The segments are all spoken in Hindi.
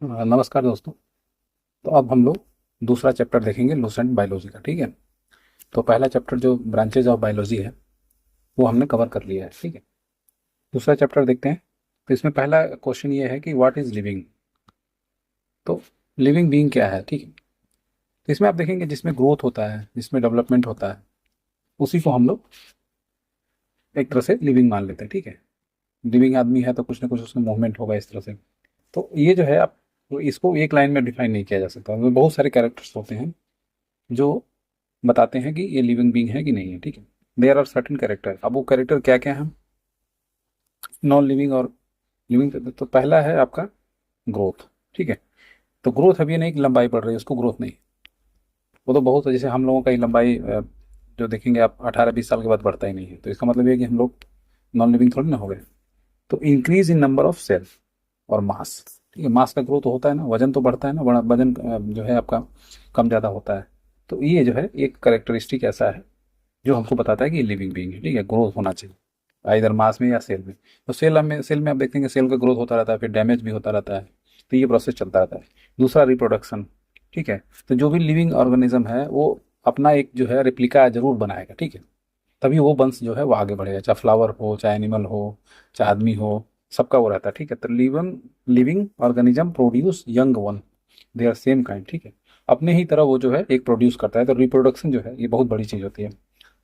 नमस्कार दोस्तों। तो अब हम लोग दूसरा चैप्टर देखेंगे लूसेंट बायोलॉजी का। ठीक है। तो पहला चैप्टर जो ब्रांचेज ऑफ बायोलॉजी है वो हमने कवर कर लिया है। ठीक है। दूसरा चैप्टर देखते हैं। तो इसमें पहला क्वेश्चन ये है कि व्हाट इज लिविंग। तो लिविंग बीइंग क्या है। ठीक है। तो इसमें आप देखेंगे जिसमें ग्रोथ होता है, जिसमें डेवलपमेंट होता है, उसी को हम लोग एक तरह से लिविंग मान लेते हैं। ठीक है। लिविंग आदमी है तो कुछ ना कुछ उसमें मूवमेंट होगा इस तरह से। तो ये जो है आप, तो इसको एक लाइन में डिफाइन नहीं किया जा सकता। उसमें बहुत सारे कैरेक्टर्स होते हैं जो बताते हैं कि ये लिविंग बीइंग है कि नहीं है। ठीक है। There are certain character. अब वो कैरेक्टर क्या क्या है, नॉन लिविंग और लिविंग। तो पहला है आपका ग्रोथ। ठीक है। तो ग्रोथ अभी नहीं कि लंबाई बढ़ रही है, उसको ग्रोथ नहीं। वो तो बहुत, जैसे हम लोगों का ही लंबाई जो देखेंगे आप 18-20 साल के बाद बढ़ता ही नहीं है। तो इसका मतलब ये है कि हम लोग नॉन लिविंग थोड़ी ना हो गए। तो increase in number of cell और मास। ठीक है। मास का ग्रोथ तो होता है ना, वजन तो बढ़ता है ना, बड़ा वजन जो है आपका कम ज़्यादा होता है। तो ये जो है एक करेक्टरिस्टिक ऐसा है जो हमको बताता है कि लिविंग बीइंग है। ठीक है। ग्रोथ होना चाहिए इधर मास में या सेल में। तो सेल में आप देखेंगे सेल का ग्रोथ होता रहता है, फिर डैमेज भी होता रहता है। तो ये प्रोसेस चलता रहता है। दूसरा रिप्रोडक्शन। ठीक है। तो जो भी लिविंग ऑर्गेनिज्म है वो अपना एक जो है रेप्लिका जरूर बनाएगा। ठीक है। तभी वो वंश जो है वो आगे बढ़ेगा, चाहे फ्लावर हो, चाहे एनिमल हो, चाहे आदमी हो, सबका वो रहता है। ठीक है। तो living living organism produce young one, they are same kind. ठीक है। अपने ही तरह वो जो है एक प्रोड्यूस करता है। तो रिप्रोडक्शन जो है ये बहुत बड़ी चीज़ होती है।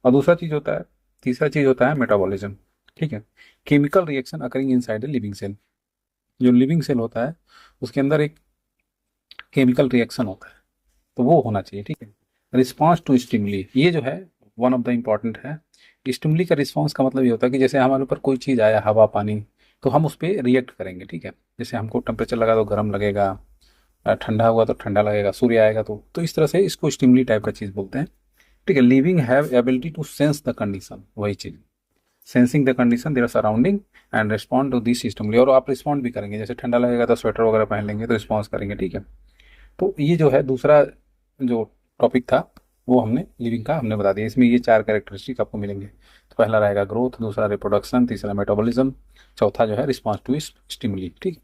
और दूसरा चीज़ होता है, तीसरा चीज़ होता है मेटाबॉलिज्म। ठीक है। Chemical reaction occurring inside a living cell. जो लिविंग सेल होता है उसके अंदर एक केमिकल रिएक्शन होता है, तो वो होना चाहिए। ठीक है। रिस्पॉन्स टू स्टिमुली, ये जो है वन ऑफ द इम्पॉर्टेंट है। स्टिमुली का रिस्पॉन्स का मतलब ये होता है कि जैसे हमारे ऊपर कोई चीज़ आया, हवा पानी, तो हम उस पर रिएक्ट करेंगे। ठीक है। जैसे हमको टेम्परेचर लगा तो गर्म लगेगा, ठंडा हुआ तो ठंडा लगेगा, सूर्य आएगा तो इस तरह से इसको स्टिमुली टाइप का चीज़ बोलते हैं। ठीक है। Living have ability to sense the condition, वही चीज़, sensing the condition their surrounding and respond to this systematically. और आप रिस्पॉन्ड भी करेंगे, जैसे ठंडा लगेगा तो स्वेटर वगैरह पहन लेंगे तो रिस्पॉन्स करेंगे। ठीक है। तो ये जो है दूसरा जो टॉपिक था वो हमने लिविंग का हमने बता दिया। इसमें ये चार कैरेक्टरिस्टिक आपको मिलेंगे। तो पहला रहेगा ग्रोथ, दूसरा रिप्रोडक्शन, तीसरा मेटाबॉलिज्म, चौथा जो है रिस्पॉन्स टू स्टिमुली। ठीक।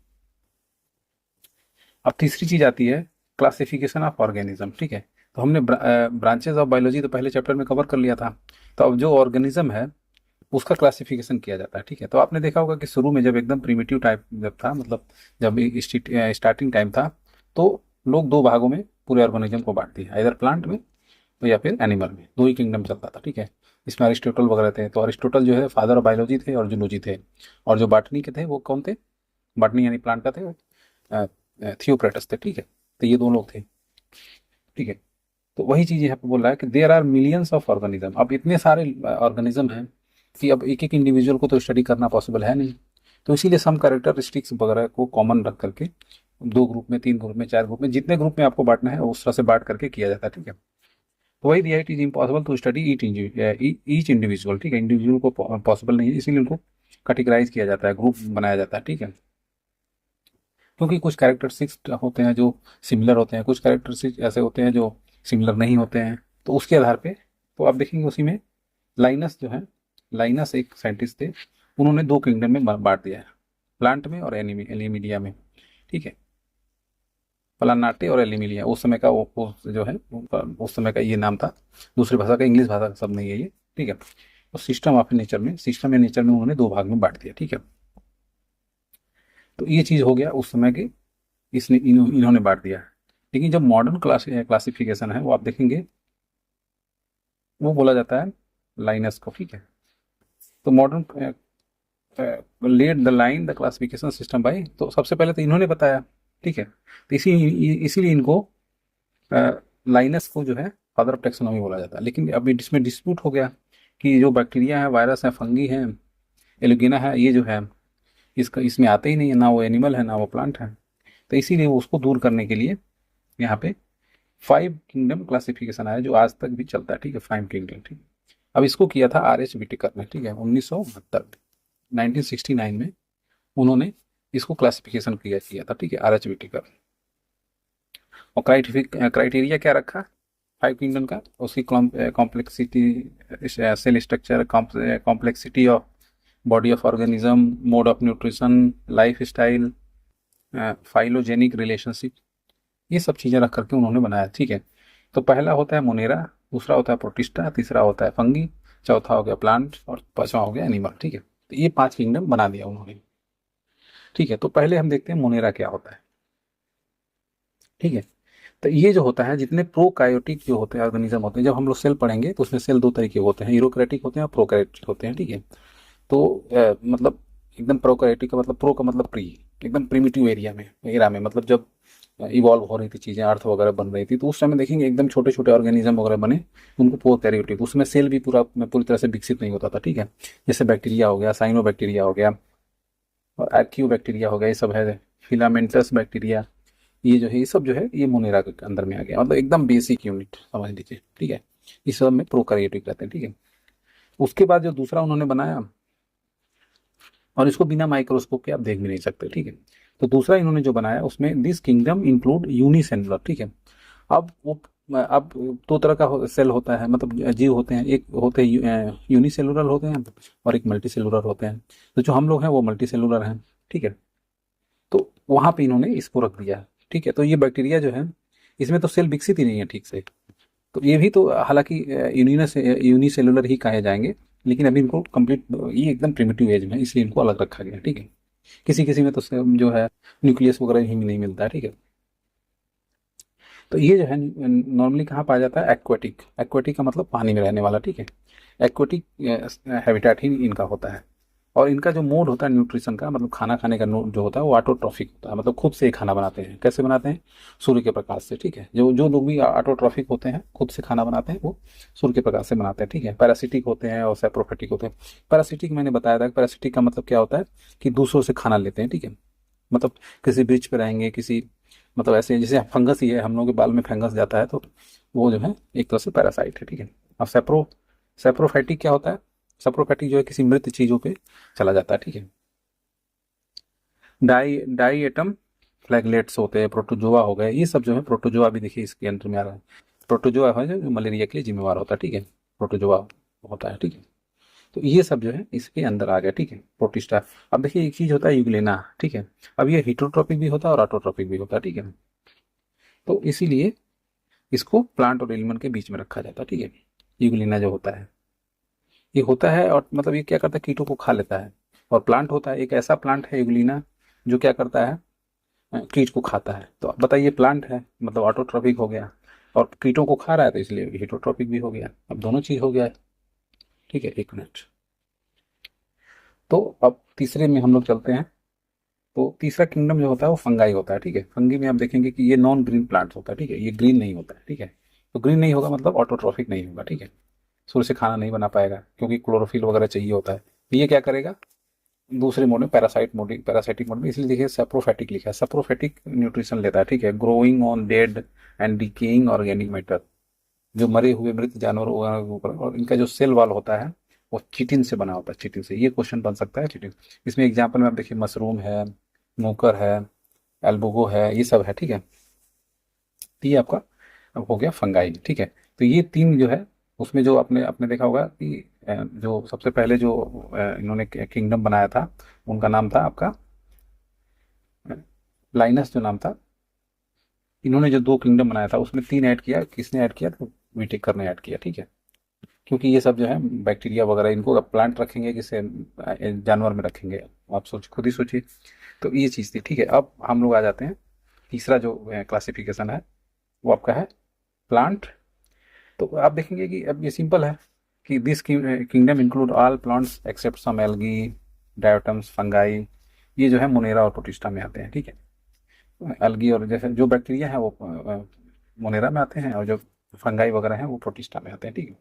अब तीसरी चीज आती है क्लासिफिकेशन ऑफ ऑर्गेनिज्म। ठीक है। तो हमने ब्रांचेज ऑफ बायोलॉजी तो पहले चैप्टर में कवर कर लिया था। तो अब जो ऑर्गेनिज्म है उसका क्लासिफिकेशन किया जाता है। ठीक है। तो आपने देखा होगा कि शुरू में जब एकदम प्रिमिटिव टाइप जब था, मतलब जब स्टार्टिंग टाइम था, तो लोग दो भागों में पूरे ऑर्गेनिज्म को बांट दिया, इधर प्लांट में तो या फिर एनिमल में। दो ही किंगडम चलता था। ठीक है। इसमें अरिस्टोटल वगैरह थे। तो अरिस्टोटल जो है फादर ऑफ बायोलॉजी थे और जूलॉजी थे। और जो बॉटनी के थे वो कौन थे, बॉटनी यानी प्लांट का थे, थियोक्रेटस थे। ठीक है। तो ये दो लोग थे। ठीक है। तो वही चीज यहाँ पे बोल रहा है कि there are millions of organism. अब इतने सारे ऑर्गेनिज्म हैं कि अब एक एक इंडिविजुअल को तो स्टडी करना पॉसिबल है नहीं। तो इसीलिए सम कैरेक्टरिस्टिक्स वगैरह को कॉमन रख करके दो ग्रुप में, तीन ग्रुप में, चार ग्रुप में, जितने ग्रुप में आपको बांटना है उस तरह से बांट करके किया जाता है। ठीक है। तो वही दिया, it is impossible to study each individual. ठीक है। इंडिविजुअल को पॉसिबल नहीं है, इसीलिए उनको कैटेगराइज किया जाता है, ग्रुप बनाया जाता है। ठीक है। क्योंकि कुछ कैरेक्टरिस्टिक्स होते हैं जो सिमिलर होते हैं, कुछ कैरेक्टरिस्टिक्स ऐसे होते हैं जो सिमिलर नहीं होते हैं। तो उसके आधार पे तो आप देखेंगे उसी में लाइनस जो है, लाइनस एक साइंटिस्ट थे, उन्होंने दो किंगडम में बांट दिया है, प्लांट में और एनिमिलिया में। ठीक है। पलानाटे और एलिमिलिया उस समय का वो जो है उस समय का ये नाम था। दूसरी भाषा का, इंग्लिश भाषा का शब्द नहीं है ये। ठीक है। और सिस्टम या नेचर में उन्होंने दो भाग में बांट दिया। ठीक है। तो ये चीज हो गया उस समय की, इन्होंने बांट दिया। लेकिन जब मॉडर्न क्लासिफिकेशन है वो आप देखेंगे वो बोला जाता है लाइनस को। ठीक है। तो modern let the line the classification system by, तो सबसे पहले तो इन्होंने बताया। ठीक है। तो इसीलिए इनको लाइनस को जो है फादर ऑफ टेक्सोनॉमी बोला जाता है। लेकिन अभी इसमें डिस्प्यूट हो गया कि जो बैक्टीरिया है, वायरस है, फंगी है, एलोगेना है, ये जो है इसका इसमें आते ही नहीं है, ना वो एनिमल है ना वो प्लांट है। तो इसीलिए वो उसको दूर करने के लिए यहाँ पे 5 किंगडम क्लासिफिकेशन आया जो आज तक भी चलता है। ठीक है। 5 किंगडम। ठीक है। अब इसको किया था R H विटिकर ने। ठीक है। 1969 1969 में उन्होंने इसको क्लासिफिकेशन किया था। ठीक है। R H विटिकर। और क्राइटेरिया क्या रखा 5 किंगडम का, उसकी complexity, cell structure, complexity of body of organism, mode of nutrition, life style, phylogenic relationship, ये सब चीज़ें रख करके उन्होंने बनाया, ठीक है। तो पहला होता है मोनेरा, दूसरा होता है प्रोटिस्टा, तीसरा होता है फंगी, चौथा हो गया प्लांट और पांचवा हो गया एनिमल, ठीक है। तो ये 5 किंगडम बना दिया उन्होंने, ठीक है। तो पहले हम देखते हैं मोनेरा क्या होता है, ठीक है। तो ये जो होता है, जितने प्रोकायोटिक जो होते हैं ऑर्गेनिज्म होते हैं, जब हम लोग सेल पढ़ेंगे तो उसमें सेल दो तरीके होते हैं, यूरोकैरियोटिक होते हैं और प्रोकैरियोटिक होते हैं, ठीक है। तो मतलब एकदम प्रोकैरियोटिक का मतलब, प्रो का मतलब प्री, एकदम प्रिमिटिव एरिया में, एरा में, मतलब जब इवॉल्व हो रही थी चीज़ें, अर्थ वगैरह बन रही थी, तो उस समय देखेंगे एकदम छोटे छोटे ऑर्गेनिज्म वगैरह बने, उनको प्रोकैरियोटिक, उसमें सेल भी पूरी तरह से विकसित नहीं होता था, ठीक है। जैसे बैक्टीरिया हो गया, साइनो बैक्टीरिया हो गया और आर्कियो बैक्टीरिया हो गया, ये सब है, फिलामेंटस बैक्टीरिया, ये जो है, ये सब जो है, ये मोनेरा के अंदर में आ गया, मतलब एकदम बेसिक यूनिट समझ लीजिए, ठीक है। इस सब में प्रोकैरियोटिक रहते हैं, ठीक है। उसके बाद जो दूसरा उन्होंने बनाया, और इसको बिना माइक्रोस्कोप के आप देख भी नहीं सकते, ठीक है। तो दूसरा इन्होंने जो बनाया उसमें दिस किंगडम इंक्लूड यूनिसेलुलर, ठीक है। अब वो, अब दो तरह का सेल होता है, मतलब जीव होते हैं, एक होते हैं यूनिसेलुलर होते हैं और एक मल्टी सेलुलर होते हैं। तो जो हम लोग हैं वो मल्टी सेलुलर हैं, ठीक है। तो वहां पे इन्होंने इसको रख दिया, ठीक है। तो ये बैक्टीरिया जो है, इसमें तो सेल विकसित ही नहीं है ठीक से, तो ये भी तो हालांकि यूनिसेलुलर ही कहे जाएंगे, लेकिन अभी इनको कंप्लीट, ये एकदम प्रिमिटिव एज में है, इसलिए इनको अलग रखा गया, ठीक है। किसी किसी में तो जो है न्यूक्लियस वगैरह ही नहीं मिलता है, ठीक है। तो ये जो है नॉर्मली कहाँ पाया जाता है, एक्वेटिक, एक्वेटिक का मतलब पानी में रहने वाला, ठीक है। एक्वेटिक हैबिटेट ही इनका होता है। और इनका जो मोड होता है न्यूट्रिशन का, मतलब खाना खाने का जो होता है वो ऑटोट्रॉफिक होता है, मतलब खुद से ही खाना बनाते हैं। कैसे बनाते हैं, सूर्य के प्रकाश से, ठीक है। जो जो लोग भी ऑटोट्रॉफिक होते हैं, खुद से खाना बनाते हैं, वो सूर्य के प्रकाश से बनाते हैं, ठीक है। पैरासिटिक होते हैं और सैप्रोफाइटिक होते हैं। पैरासिटिक मैंने बताया था, पैरासिटिक का मतलब क्या होता है कि दूसरों से खाना लेते हैं, ठीक है। मतलब किसी ब्रिज पे रहेंगे, किसी, मतलब ऐसे जैसे फंगस ही है, हम लोगों के बाल में फंगस जाता है, तो वो जो है एक तरह से पैरासाइट है, ठीक है। अब सेप्रोफाइटिक क्या होता है, सेप्रोफाइटिक जो है किसी मृत चीजों पे चला जाता है, ठीक है। डाई एटम फ्लैगलेट्स होते हैं, प्रोटोजोआ हो गए, ये सब जो है, प्रोटोजोआ भी देखिए इसके अंदर में आ रहा है। प्रोटोजोआ है जो मलेरिया के लिए जिम्मेवार होता है, ठीक है। प्रोटोजोआ होता है, ठीक है। तो ये सब जो है इसके अंदर आ गया, ठीक है, प्रोटिस्टा। अब देखिए एक चीज होता है यूग्लेना, ठीक है। अब ये हिटरोट्रॉपिक भी होता है और ऑटोट्रॉपिक भी होता है, ठीक है। तो इसीलिए इसको प्लांट और एलिमेंट के बीच में रखा जाता है, ठीक है। यूग्लिना जो होता है, ये होता है, और मतलब ये क्या करता है, कीटों को खा लेता है। और प्लांट होता है, एक ऐसा प्लांट है यूग्लिना जो क्या करता है, कीट को खाता है। तो अब बताइए, प्लांट है मतलब ऑटोट्रॉपिक हो गया, और कीटों को खा रहा है तो इसलिए हिटोट्रॉपिक भी हो गया, अब दोनों चीज हो गया है, ठीक है। एक मिनट। तो अब तीसरे में हम लोग चलते हैं। तो तीसरा किंगडम जो होता है वो फंगाई होता है, ठीक है। फंगी में आप देखेंगे कि ये नॉन ग्रीन प्लांट होता है, ठीक है, ये ग्रीन नहीं होता है, ठीक है। तो ग्रीन नहीं होगा मतलब ऑटोट्रॉफिक नहीं होगा, ठीक है। सूर्य से खाना नहीं बना पाएगा क्योंकि क्लोरोफिल वगैरह चाहिए होता है। तो ये क्या करेगा, दूसरे मोड में, पैरासाइटिक मोड में, इसलिए देखिए सेप्रोफैटिक लिखा है, सेप्रोफैटिक न्यूट्रिशन लेता है, ठीक है। Growing on dead and decaying organic matter, जो मरे हुए मृत जानवरों वगैरह के ऊपर, और इनका जो सेल वॉल होता है वो चिटिन से बना होता है, चिटिन से। ये क्वेश्चन बन सकता है, चिटिन। इसमें एग्जाम्पल में आप देखिए, मशरूम है, मोकर है, एल्बुगो है, ये सब है, ठीक है। तो ये आपका अब हो गया फंगाई, ठीक है। तो ये तीन जो है, उसमें जो आपने आपने देखा होगा कि जो सबसे पहले जो इन्होंने किंगडम बनाया था, उनका नाम था आपका लाइनस, जो नाम था। इन्होंने जो दो किंगडम बनाया था उसमें तीन ऐड किया, किसने ऐड किया, तो विटेकर ने ऐड किया, ठीक है। क्योंकि ये सब जो है बैक्टीरिया वगैरह, इनको अब प्लांट रखेंगे किसे, जानवर में रखेंगे, आप खुद ही सोचिए। तो ये चीज़ थी, ठीक है। अब हम लोग आ जाते हैं, तीसरा जो क्लासिफिकेशन है वो आपका है प्लांट। तो आप देखेंगे कि अब ये सिंपल है कि this kingdom include all plants except some algae, diatoms, fungi. ये जो है मोनेरा और प्रोटिस्टा में आते हैं, ठीक है। एल्गी और जैसे जो बैक्टीरिया है वो मोनेरा में आते हैं, और जो फंगाई वगैरह हैं वो प्रोटिस्टा में आते हैं, ठीक है।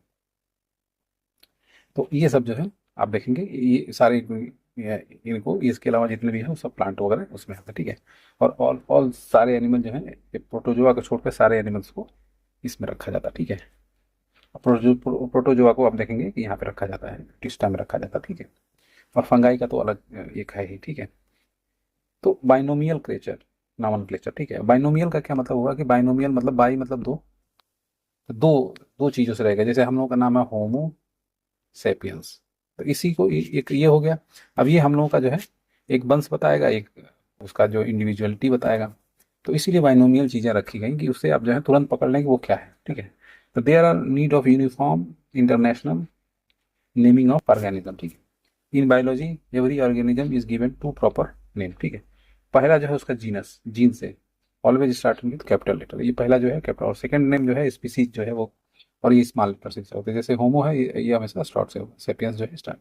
तो ये सब जो है आप देखेंगे, ये सारे इनको, इसके अलावा जितने भी हैं वो सब प्लांट वगैरह उसमें आते हैं, ठीक है। और ऑल ऑल सारे एनिमल जो है, प्रोटोजोआ को छोड़कर सारे एनिमल्स को इसमें रखा जाता है, ठीक है। प्रोटोजोआ को आप देखेंगे कि यहाँ पे रखा जाता है, टिस्टा में रखा जाता है, ठीक है। और फंगाई का तो अलग एक है ही, ठीक है। तो बाइनोमियल क्रेचर, नॉमेनक्लेचर, ठीक है। बाइनोमियल का क्या मतलब हुआ कि बाइनोमियल मतलब बाई मतलब दो, तो दो दो चीजों से रहेगा। जैसे हम लोगों का नाम है होमो सेपियंस, तो इसी को एक ये हो गया। अब ये हम लोगों का जो है एक वंश बताएगा, एक उसका जो इंडिविजुअलिटी बताएगा। तो इसीलिए बाइनोमियल चीज़ें रखी गई कि उससे आप जो है तुरंत पकड़ लें कि वो क्या है, ठीक है। तो there are need of uniform international naming of organism, ठीक है। In biology every organism is given to proper name, ठीक है। पहला जो है उसका जीनस, जीन से always starting with capital letter, ये पहला जो है कैपिटल, और सेकंड नेम जो है स्पीसीज जो है वो, और ये स्मॉल लेटर से होते हैं। जैसे होमो है ये हमेशा शॉर्ट से होगा, सेपियंस जो है स्टार्ट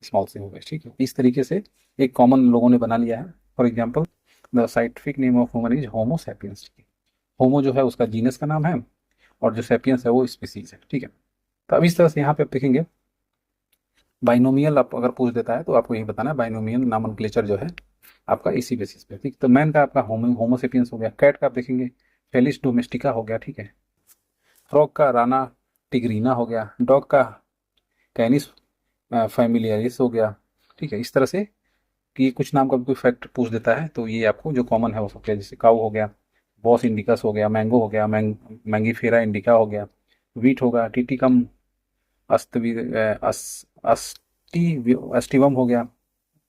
स्मॉल से होगा, ठीक है। इस तरीके से एक कॉमन लोगों ने बना लिया है। For example the scientific name of human is homo sapiens. Homo जो है उसका जीनस का नाम है, और जो सैपियंस है वो स्पीसीज है, ठीक है। तो अब इस तरह से यहाँ पे आप देखेंगे बाइनोमियल आप अगर पूछ देता है तो आपको यही बताना है बाइनोमियल नॉमेनक्लेचर जो है आपका इसी बेसिस पे, ठीक। तो मैन का आपका होमोसेपियंस हो गया, कैट का आप देखेंगे फेलिस डोमेस्टिका हो गया, ठीक है। फ्रॉग का राना टिग्रीना हो गया, डॉग का कैनिस फैमिलियरिस हो गया, ठीक है। इस तरह से कि कुछ नाम का भी कोई फैक्ट पूछ देता है तो ये आपको जो कॉमन है वो सब, जैसे काऊ हो गया, बॉस इंडिकस हो गया, मैंगो हो गया, मैंगीफेरा इंडिका हो गया, वीट होगा, टीटिकम अस्तवी अस्टिवम हो गया,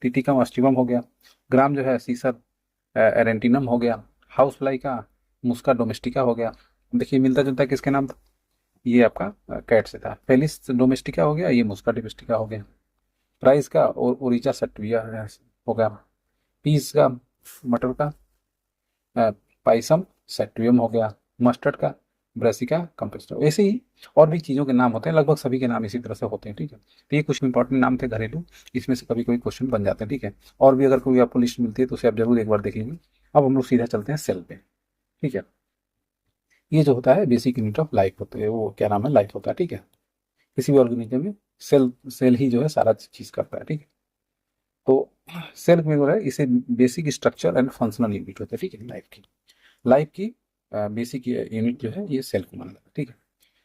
टिटिकम अस्टिवम हो गया, ग्राम जो है सीसर एरेंटिनम हो गया, हाउस फ्लाई का मुस्का डोमेस्टिका हो गया। देखिए मिलता जुलता किसके नाम था, ये आपका कैट से था। फेलिस डोमेस्टिका हो गया, ये मुस्का डोमेस्टिका हो गया। प्राइस का और ओरिचा सटविया हो गया। पीस का मटर का पाइसम सेट्रियम हो गया। मस्टर्ड का ब्रेसिका कंपेस्टो। ऐसे ही और भी चीज़ों के नाम होते हैं, लगभग सभी के नाम इसी तरह से होते हैं, ठीक है। तो ये कुछ इंपॉर्टेंट नाम थे घरेलू, इसमें से कभी कोई क्वेश्चन बन जाते हैं, ठीक है। और भी अगर कोई आपको लिस्ट मिलती है तो उसे आप जरूर एक बार देख लीजिए। अब हम लोग सीधा चलते हैं सेल पे, ठीक है। ये जो होता है बेसिक यूनिट ऑफ लाइफ होते हैं, वो क्या नाम है, लाइफ होता है, ठीक है। किसी भी ऑर्गेनिज्म में सेल सेल ही जो है सारा चीज़ करता है, ठीक है। तो सेल में जो है इसे basic structure and functional unit होता है, ठीक है। लाइफ की बेसिक यूनिट जो है ये सेल को माना जाता है, ठीक है।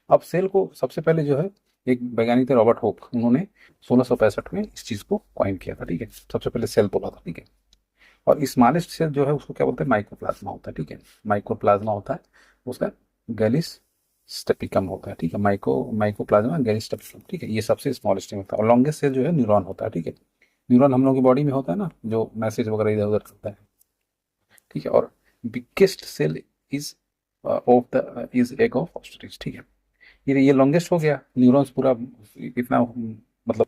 अब सेल को सबसे पहले जो है एक वैज्ञानिक थे रॉबर्ट हुक, उन्होंने 1665 में इस चीज़ को कॉइन किया था, ठीक है। सबसे पहले सेल बोला था, ठीक है। और स्मॉलेस्ट सेल जो है उसको क्या बोलते हैं, माइक्रोप्लाज्मा होता है, ठीक है। माइक्रोप्लाज्मा होता है उसका गैलिस स्टेपिकम होता है, ठीक है। माइक्रोप्लाज्मा गैलिस स्टेपिकम, ठीक है। ये सबसे स्मॉलेस्ट होता है। और लॉन्गेस्ट सेल जो है न्यूरॉन होता है, ठीक है। न्यूरॉन हम लोग की बॉडी में होता है ना, जो मैसेज वगैरह इधर उधर करता है, ठीक है। और biggest cell is of the is egg of ostrich, ठीक है। ये लॉन्गेस्ट हो गया। न्यूरॉन्स पूरा इतना मतलब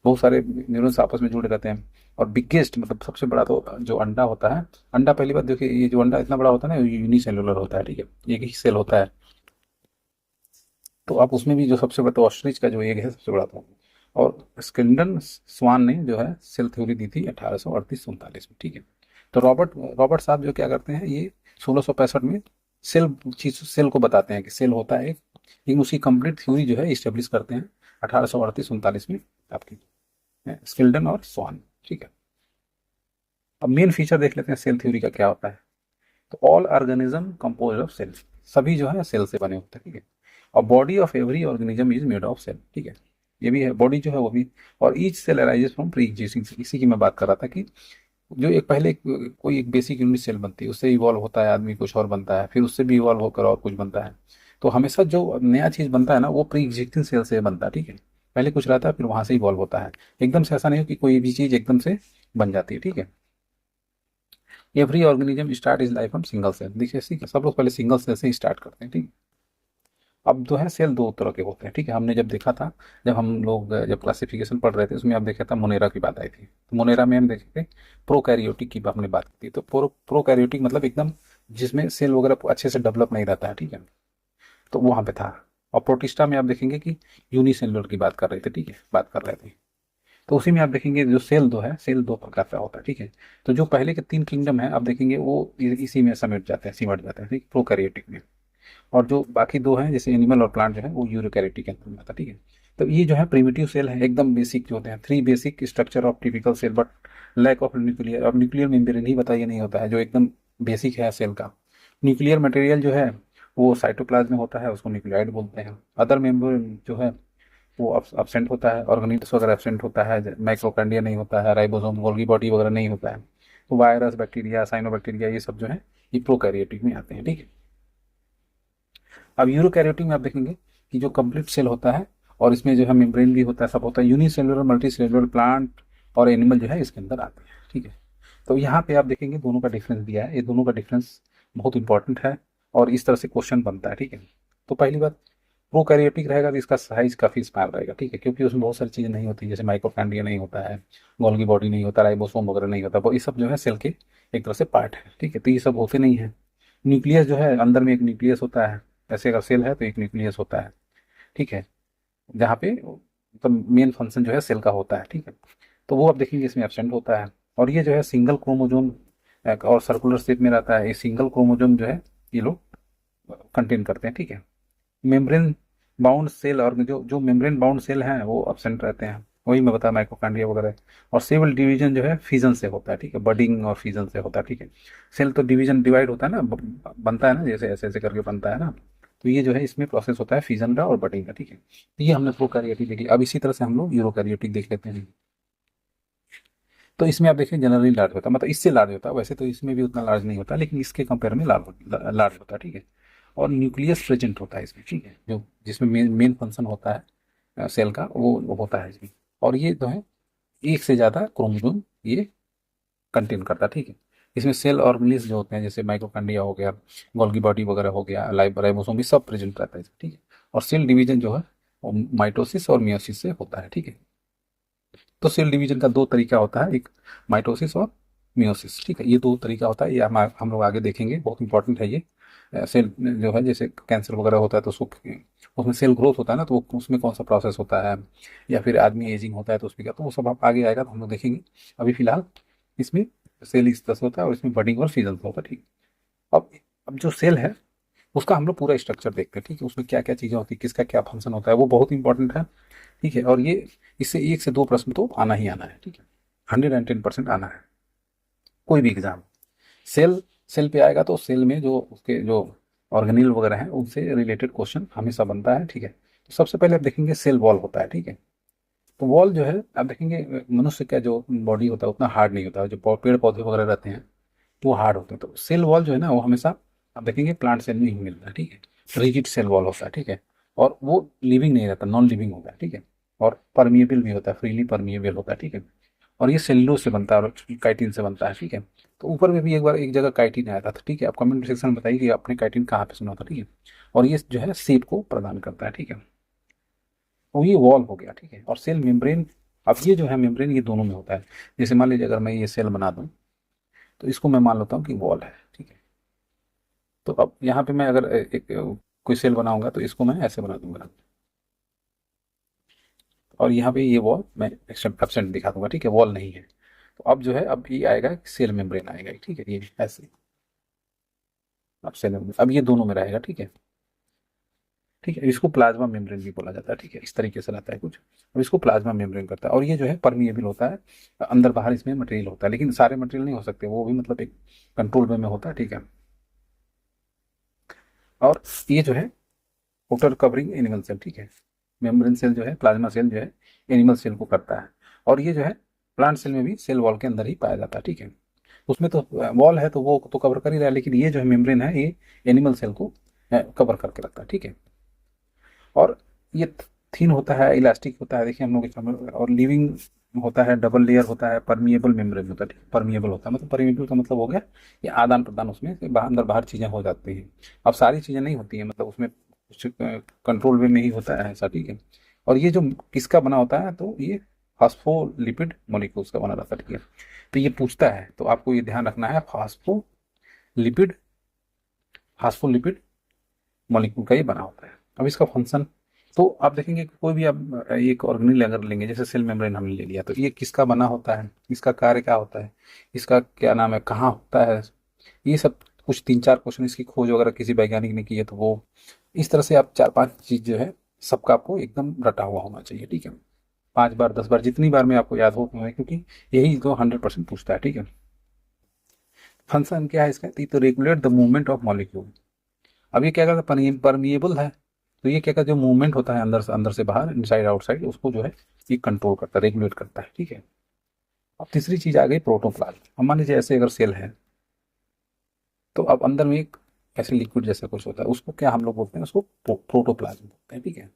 बहुत सारे न्यूरॉन्स आपस में जुड़े रहते हैं। और बिगेस्ट मतलब सबसे बड़ा तो जो अंडा होता है, अंडा पहली बात देखिए, ये जो अंडा इतना बड़ा होता है ना यूनिसेलुलर होता है, ठीक है। एक ही सेल होता है। तो आप उसमें भी जो सबसे बड़ा तो ऑस्ट्रिच का जो एग है सबसे बड़ा था। और स्किंडन स्वान ने जो है सेल थ्योरी दी थी 1838-39 में, ठीक है। तो रॉबर्ट रॉबर्ट साहब जो क्या करते हैं, ये 1665 में सेल को बताते हैं कि सेल होता है एक, लेकिन उसकी कंप्लीट थ्योरी जो है इस्टेब्लिश करते हैं 1838-39 में आपकी स्किल्डन और स्वान, ठीक है। अब मेन फीचर देख लेते हैं सेल थ्योरी का क्या होता है। तो all organism compose of cell, सभी जो है सेल से बने होते हैं, ठीक है। और body of every organism is made of cell, ठीक है। ये भी है, बॉडी जो है वो भी। और each cell arises from pre existing, इसी की मैं बात कर रहा था कि जो एक पहले कोई एक बेसिक यूनिट सेल बनती है, उससे इवॉल्व होता है आदमी, कुछ और बनता है, फिर उससे भी इवॉल्व होकर और कुछ बनता है। तो हमेशा जो नया चीज़ बनता है ना वो प्री एग्जिस्टिंग सेल से बनता है, ठीक है। पहले कुछ रहता है फिर वहां से इवॉल्व होता है। एकदम से ऐसा नहीं हो कि कोई भी चीज़ एकदम से बन जाती है, ठीक है। Every organism start is life from single cell, देखिए ठीक है, सब लोग पहले सिंगल सेल से ही स्टार्ट करते हैं, ठीक है। अब जो है सेल दो तरह के होते हैं, ठीक है। हमने जब देखा था, जब हम लोग जब क्लासिफिकेशन पढ़ रहे थे उसमें आप देखा था मोनेरा की बात आई थी। तो मोनेरा में हम देखे थे प्रोकैरियोटिक की हमने बात की थी। तो प्रोकैरियोटिक मतलब एकदम जिसमें सेल वगैरह अच्छे से डेवलप नहीं रहता है, ठीक है। तो वहां पे था। और प्रोटिस्टा में आप देखेंगे कि यूनिसेलुलर की बात कर रहे थे, ठीक है, बात कर रहे थे। तो उसी में आप देखेंगे जो सेल दो है, सेल दो प्रकार का होता है, ठीक है। तो जो पहले के तीन किंगडम है आप देखेंगे वो इसी में सिमट जाते हैं, ठीक, प्रोकैरियोटिक में। और जो बाकी दो हैं जैसे एनिमल और प्लांट जो है वो यूरोकैरियोटिक के अंदर में आता है, ठीक है। तो ये जो है प्रिमिटिव सेल है, एकदम बेसिक जो होते हैं, three basic structure of typical cell but lack of nuclear. अब न्यूक्लियर मेम्ब्रेन ही बताइए नहीं होता है, जो एकदम बेसिक है सेल का। न्यूक्लियर मटेरियल जो है वो साइटोप्लाज्म में होता है, उसको न्यूक्लियाइड बोलते हैं। अदर मेम्ब्रेन जो है वो absent होता है, ऑर्गेनिल्स वगैरह एब्सेंट होता है, माइक्रोकांडिया नहीं होता है, राइबोसोम गोल्गी बॉडी वगैरह नहीं होता है। तो वायरस बैक्टीरिया साइनोबैक्टीरिया ये सब जो है ये प्रोकैरियोटिक में आते हैं, ठीक है। अब यूरोकैरियोटिक में आप देखेंगे कि जो कंप्लीट सेल होता है और इसमें जो है मेम्ब्रेन भी होता है, सब होता है। यूनिसेलुलर मल्टीसेलुलर प्लांट और एनिमल जो है इसके अंदर आते हैं, ठीक है। तो यहाँ पे आप देखेंगे दोनों का डिफरेंस दिया है, ये दोनों का डिफरेंस बहुत इंपॉर्टेंट है और इस तरह से क्वेश्चन बनता है, ठीक है। तो पहली बात, प्रोकैरियोटिक रहेगा तो इसका साइज काफी स्मॉल रहेगा, ठीक है, क्योंकि उसमें बहुत सारी चीजें नहीं होती, जैसे माइटोकॉन्ड्रिया नहीं होता है, गोल्गी बॉडी नहीं होता, राइबोसोम वगैरह नहीं होता, वो ये सब जो है सेल के एक तरह से पार्ट है, ठीक है। तो ये सब होते नहीं है। न्यूक्लियस जो है, अंदर में एक न्यूक्लियस होता है, ऐसे अगर सेल है तो एक न्यूक्लियस होता है, ठीक है, जहाँ पे मतलब मेन फंक्शन जो है सेल का होता है, ठीक है। तो वो आप देखेंगे इसमें एब्सेंट होता है। और ये जो है सिंगल क्रोमोजोम और सर्कुलर शेप में रहता है, ये सिंगल क्रोमोजोम जो है ये लोग कंटेन करते हैं, ठीक है। मेम्ब्रेन बाउंड सेल, और जो जो मेम्ब्रेन बाउंड सेल हैं वो एब्सेंट रहते हैं, वही मैं बताया माइटोकॉन्ड्रिया वगैरह। और सेल डिवीजन जो है फिजन से होता है, ठीक है, बडिंग और फिजन से होता है, ठीक है। सेल तो डिवीजन डिवाइड होता है ना, बनता है ना, जैसे ऐसे ऐसे करके बनता है ना। तो ये जो है इसमें प्रोसेस होता है फिजन का और बडिंग का, ठीक है। तो ये हमने प्रोकैरियोटिक देख लिया। अब इसी तरह से हम लोग यूरोकैरियोटिक देख लेते हैं। तो इसमें आप देखिए जनरली लार्ज होता है, मतलब इससे लार्ज होता है, वैसे तो इसमें भी उतना लार्ज नहीं होता, लेकिन इसके कंपेयर में लार्ज होता है, ठीक है। और न्यूक्लियस प्रेजेंट होता है इसमें, ठीक है, जो जिसमें मेन मेन फंक्शन होता है सेल का, वो होता है इसमें। और ये जो है एक से ज़्यादा क्रोमोसोम ये कंटेन करता है, ठीक है। इसमें सेल ऑर्गेनेल्स जो होते हैं, जैसे माइटोकॉन्ड्रिया हो गया, गोल्गी बॉडी वगैरह हो गया, राइबोसोम, ये सब प्रेजेंट रहता है इसमें, ठीक है। और सेल डिवीजन जो है वो माइटोसिस और मियोसिस से होता है, ठीक है। तो सेल डिवीजन का दो तरीका होता है, एक माइटोसिस और मियोसिस, ठीक है, ये दो तरीका होता है, ये हम लोग आगे देखेंगे, बहुत इंपॉर्टेंट है ये। सेल जो है, जैसे कैंसर वगैरह होता है तो उसको, उसमें सेल ग्रोथ होता है ना, तो उसमें कौन सा प्रोसेस होता है, या फिर आदमी एजिंग होता है तो उसमें क्या, तो वो सब आप आगे आएगा तो हम लोग देखेंगे। अभी फिलहाल इसमें सेल इस तरह से होता है और इसमें बडिंग और फिजन होता है, ठीक है। अब जो सेल है उसका हम लोग पूरा स्ट्रक्चर देखते हैं, ठीक है, उसमें क्या क्या चीज़ें होती है, किसका क्या फंक्शन होता है, वो बहुत इंपॉर्टेंट है, ठीक है। और ये इससे एक से दो प्रश्न तो आना ही आना है, ठीक है, 110% आना है, कोई भी एग्जाम। सेल सेल पे आएगा तो सेल में जो उसके जो ऑर्गेनिल वगैरह हैं उनसे रिलेटेड क्वेश्चन हमेशा बनता है, ठीक है। तो सबसे पहले आप देखेंगे सेल वॉल होता है, ठीक है। तो वॉल जो है आप देखेंगे मनुष्य का जो बॉडी होता है उतना हार्ड नहीं होता है, जो पेड़ पौधे वगैरह रहते हैं तो वो हार्ड होते हैं। तो सेल वॉल जो है ना वो हमेशा आप देखेंगे प्लांट सेल में ही मिलता है, ठीक है। रिजिड सेल वॉल होता है, ठीक है। और वो लिविंग नहीं रहता, नॉन लिविंग होता है, ठीक है। और परमिएबल भी होता है, फ्रीली परमिएबल होता है, ठीक है। और ये सेल्यूलोज से बनता है और काइटिन से बनता है, ठीक है। तो ऊपर में भी एक बार एक जगह काइटिन आया था, तो ठीक है, आप कमेंट सेक्शन में बताइए कि आपने काइटिन कहाँ पे सुना था, ठीक है। और ये जो है शेप को प्रदान करता है, ठीक है। तो ये वॉल हो गया, ठीक है। और सेल मेम्ब्रेन, अब ये जो है मेम्ब्रेन ये दोनों में होता है। जैसे मान लीजिए अगर मैं ये सेल बना दूं तो इसको मैं मान लेता हूँ कि वॉल है, ठीक है। तो अब यहाँ पे मैं अगर एक कोई सेल बनाऊंगा तो इसको मैं ऐसे बना दूंगा, और यहाँ पे ये वॉल मैं एब्सेंट दिखा दूंगा, ठीक है, वॉल नहीं है। तो अब जो है अब ये आएगा सेल मेम्ब्रेन आएगा, ठीक है, ये ऐसे। अब सेल मेम्ब्रेन अब ये दोनों में रहेगा, ठीक है, ठीक है। इसको प्लाज्मा मेम्ब्रेन भी बोला जाता है, ठीक है, इस तरीके से रहता है कुछ। अब इसको प्लाज्मा मेम्ब्रेन करता है, और ये जो है परमिएबल होता है, अंदर बाहर इसमें मटेरियल होता है, लेकिन सारे मटेरियल नहीं हो सकते, वो भी मतलब एक कंट्रोल वे में होता है, ठीक है। और ये जो है आउटर कवरिंग एनिमल सेल, ठीक है। मेम्ब्रेन सेल जो है, प्लाज्मा सेल जो है एनिमल सेल को करता है। और ये जो है प्लांट सेल में भी सेल वॉल के अंदर ही पाया जाता है, ठीक है। उसमें तो वॉल है तो वो तो कवर कर ही रहा है, लेकिन ये जो है मेम्ब्रेन है ये एनिमल सेल को कवर करके रखता है, ठीक है। और ये थिन होता है, इलास्टिक होता है, देखिए हम लोग इसमें, और लिविंग होता है, डबल लेयर होता है, परमिएबल मेम्ब्रेन होता है, ठीक है। परमिएबल होता है मतलब, परमिएबल का मतलब हो गया ये आदान प्रदान उसमें से अंदर बाहर चीज़ें हो जाती हैं। अब सारी चीज़ें नहीं होती हैं, मतलब उसमें कुछ कंट्रोल वे में ही होता है ऐसा, ठीक है। और ये जो किसका बना होता है, तो ये फास्फोलिपिड मॉलिक्यूल्स का बना रहता है, ठीक है। तो ये पूछता है तो आपको ये ध्यान रखना है, फास्फोलिपिड फास्फोलिपिड मॉलिक्यूल का ये बना होता है। अब इसका फंक्शन, तो आप देखेंगे कि कोई भी आप एक ऑर्गेनेल अगर लेंगे, जैसे सेल मेम्ब्रेन हमने ले लिया, तो ये किसका बना होता है, इसका कार्य क्या होता है, इसका क्या नाम है, कहाँ होता है, ये सब कुछ तीन चार क्वेश्चन इसकी खोज वगैरह किसी वैज्ञानिक ने की है, तो वो इस तरह से आप चार पांच चीज जो है सबका आपको एकदम रटा हुआ होना चाहिए, ठीक है। 5 बार 10 बार जितनी बार में आपको याद हो, क्योंकि यही तो 100% पूछता है, ठीक है। फंक्शन क्या है इसका, तो regulate the movement of molecule. अब ये क्या करता है, परमिएबल है, तो ये क्या करता है, जो मूवमेंट होता है अंदर से बाहर, इनसाइड आउटसाइड, उसको जो है ये कंट्रोल करता है, रेगुलेट करता है, ठीक है। अब तीसरी चीज आ गई प्रोटोप्लाज्म। अब मान लीजिए ऐसे अगर सेल है तो अब अंदर में एक ऐसे लिक्विड जैसा कुछ होता है, उसको क्या हम लोग बोलते हैं, उसको प्रोटोप्लाज्म बोलते हैं, ठीक है।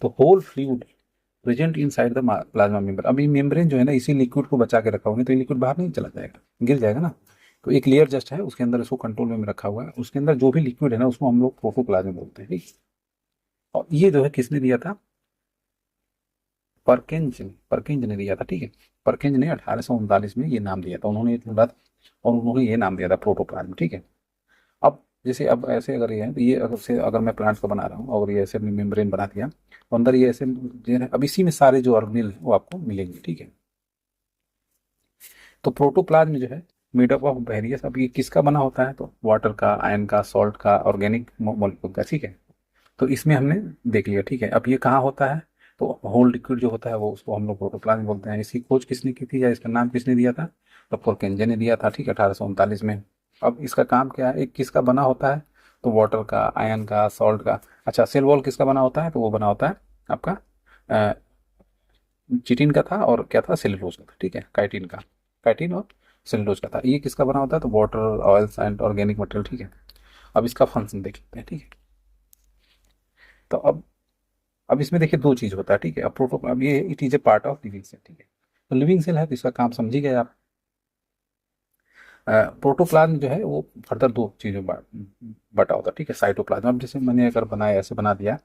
तो whole fluid present inside the plasma membrane. अभी मेम्ब्रेन जो है ना इसी लिक्विड को बचा के रखा होगा, तो ये लिक्विड बाहर नहीं चला जाएगा, गिर जाएगा ना। तो एक लेयर जस्ट है उसके अंदर, इसको कंट्रोल में रखा हुआ है, उसके अंदर जो भी लिक्विड है ना उसको हम लोग प्रोटोप्लाज्म बोलते हैं, ठीक। और ये जो है किसने दिया था, परकिंज ने दिया था, ठीक है। परकिंज ने 1839 में ये नाम दिया था, उन्होंने ढूंढा था और उन्होंने ये नाम दिया था प्रोटोप्लाज्म, ठीक है। अब जैसे अब ऐसे अगर ये है तो ये अगर मैं प्लांट्स को बना रहा हूँ और ये ऐसे मेम्ब्रेन बना दिया तो अंदर ये ऐसे अब इसी में सारे जो ऑर्गेनेल है वो आपको मिलेंगे, ठीक है। तो प्रोटोप्लाज्म जो है मेड अप ऑफ वेरियस, अब ये किसका बना होता है, तो वाटर का, आयन का, सॉल्ट का, ऑर्गेनिक मॉलिक्यूल का, ठीक है। तो इसमें हमने देख लिया, ठीक है। अब ये कहाँ होता है, तो होल लिक्विड जो होता है वो उसको हम लोग प्रोटोप्लाज्म बोलते हैं। इसकी खोज किसने की थी या इसका नाम किसने दिया था, तो पोर्केंजे ने दिया था, ठीक है, 1839 में। अब इसका काम क्या है, एक किसका बना होता है, तो वाटर का, आयन का, सॉल्ट का। अच्छा, सेल वॉल किसका बना होता है, तो वो बना होता है आपका चिटिन का था और क्या था, सेलुलोज का था, ठीक है, काइटिन का, काइटिन और सेलुलोज का था। ये किसका बना होता है, तो water, oils and organic material, ठीक है। अब इसका फंक्शन देख लेते हैं, ठीक है। तो अब इसमें देखिए दो चीज होता है, ठीक है। अब अब ये it is a part of living cell, ठीक है। तो लिविंग सेल है तो इसका काम समझ ही गए आप। प्रोटोप्लाज्म जो है वो फर्दर दो चीजों में बटा होता है, ठीक है। साइटोप्लाज्म, अब जैसे मैंने अगर बनाया, ऐसे बना दिया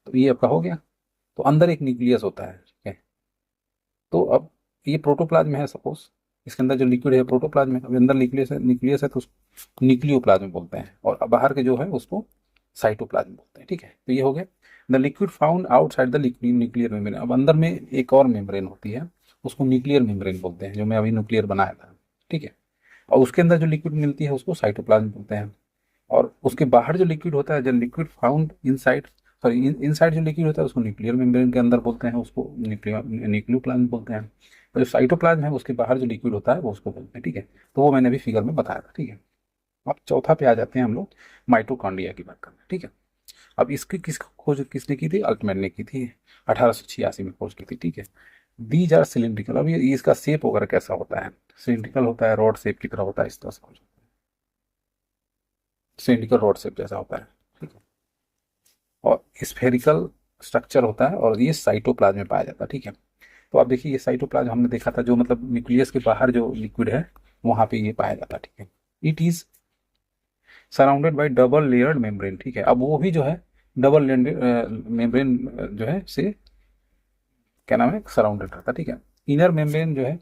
तो ये आपका हो गया। तो अंदर एक न्यूक्लियस होता है, ठीक है। तो अब ये प्रोटोप्लाज्म है, सपोज इसके अंदर जो लिक्विड है प्रोटोप्लाज्म है, अब अंदर न्यूक्लियस है तो उसको न्यूक्लियोप्लाज्म बोलते हैं, और अब बाहर के जो है उसको साइटोप्लाज्म बोलते हैं, ठीक है। तो ये हो गया the liquid found outside the nuclear membrane. अब अंदर में एक और मेम्ब्रेन होती है, उसको न्यूक्लियर मेम्ब्रेन बोलते हैं, जो मैं अभी न्यूक्लियर बनाया था, ठीक है। और उसके अंदर जो लिक्विड मिलती है उसको साइटोप्लाज्म बोलते हैं। और उसके बाहर जो लिक्विड होता है, जो liquid found inside, sorry inside जो लिक्विड होता है उसको न्यूक्लियर मेम्ब्रेन के अंदर बोलते हैं, उसको न्यूक्लियोप्लाज्म बोलते हैं। और जो साइटोप्लाज्म है उसके बाहर जो लिक्विड होता है वो उसको बोलते हैं, ठीक है। तो वो मैंने अभी फिगर में बताया था, ठीक है। अब चौथा पे आ जाते हैं हम लोग, माइटोकॉन्ड्रिया की बात करते हैं, ठीक है। अब इसकी खोज किसने की थी, अल्टमैन ने की थी, 1886 में खोज की थी, ठीक है। These are cylindrical. अब ये इसका शेप वगैरह कैसा होता है, सिलिंड्रिकल होता है, रॉड शेप की तरह होता है, इस तरह से सिलिंड्रिकल रॉड शेप जैसा होता है, ठीक है। और स्फेरिकल स्ट्रक्चर होता है और ये साइटोप्लाज्म में पाया जाता है, ठीक है। तो आप देखिए ये साइटोप्लाज्म हमने देखा था, जो मतलब न्यूक्लियस के बाहर जो लिक्विड है वहां पे ये पाया जाता है, ठीक है। It is surrounded by double layered membrane, ठीक है। अब वो भी जो है डबल मेम्ब्रेन जो है से क्या नाम है, सराउंडेड रहता है, ठीक है। इनर मेम्ब्रेन जो है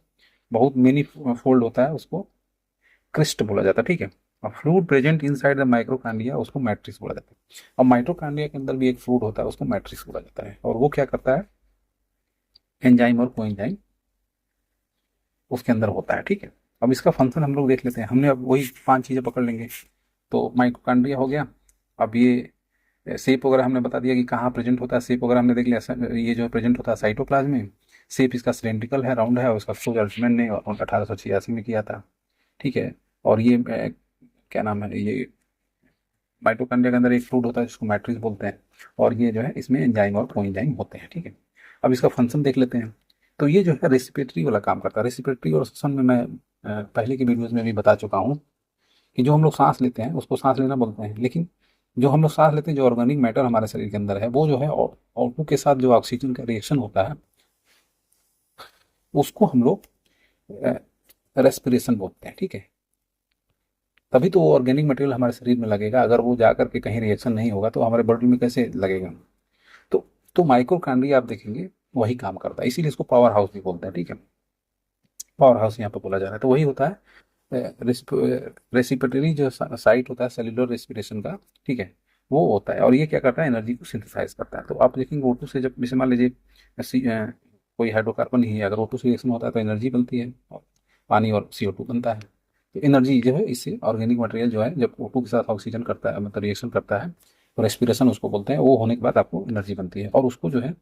बहुत मेनी फोल्ड होता है, उसको क्रिस्ट बोला जाता है, ठीक है। और फ्लूइड प्रेजेंट इनसाइड द माइक्रोकांडिया उसको मैट्रिक्स बोला जाता है। और माइटोकांड्रिया के अंदर भी एक फ्लूइड होता है उसको मैट्रिक्स बोला जाता है, और वो क्या करता है, एंजाइम और कोएंजाइम उसके अंदर होता है, ठीक है। अब इसका फंक्शन हम लोग देख लेते हैं, हमने अब वही 5 चीजें पकड़ लेंगे। तो माइटोकांड्रिया हो गया। अब ये सेप वगैरह हमने बता दिया कि कहाँ प्रेजेंट होता है, सेप वगैरह हमने देख लिया। ये जो प्रेजेंट होता है साइटोप्लाज्म में, सेप इसका सिलेंड्रिकल है, राउंड है, और उसका खोज अल्टमैन ने 1886 में किया था, ठीक है। और ये क्या नाम है, ये माइटोकॉन्ड्रिया के अंदर एक फ्लूइड होता है जिसको मैट्रिक्स बोलते हैं, और ये जो है इसमें एंजाइम और कोएंजाइम होते हैं, ठीक है। अब इसका फंक्शन देख लेते हैं। तो ये जो है रेस्पिरेटरी वाला काम करता है। रेस्पिरेटरी और श्वसन में मैं पहले की वीडियोज में भी बता चुका हूँ कि जो हम लोग सांस लेते हैं उसको सांस लेना बोलते हैं, लेकिन जो हम लोग सांस लेते हैं, जो ऑर्गेनिक मैटर हमारे शरीर के अंदर है, वो जो है O2 के साथ जो ऑक्सीजन का रिएक्शन होता है उसको हम लोग रेस्पिरेशन बोलते हैं, ठीक है। तभी तो वो ऑर्गेनिक मटेरियल हमारे शरीर में लगेगा, अगर वो जाकर के कहीं रिएक्शन नहीं होगा तो हमारे बॉडी में कैसे लगेगा। तो माइक्रोकांड्रिया आप देखेंगे वही काम करता है, इसीलिए इसको पावर हाउस भी बोलते हैं, ठीक है। पावर हाउस यहाँ पे बोला जा रहा है, तो वही होता है रेसिपिरेटरी जो साइट होता है सेल्यूलर रेस्पिरेशन का, ठीक है, वो होता है। और ये क्या करता है, एनर्जी को सिंथेसाइज करता है। तो आप देखेंगे O2 से, जब जैसे मान लीजिए कोई हाइड्रोकार्बन ही है, अगर O2 से रिएक्शन होता है तो एनर्जी बनती है, और पानी और CO2 बनता है। तो एनर्जी जो है इससे ऑर्गेनिक मटेरियल जो है जब O2 के साथ ऑक्सीजन करता है, मतलब रिएक्शन करता है, तो रेस्पिरेशन उसको बोलते हैं, वो होने के बाद आपको एनर्जी बनती है, और उसको जो है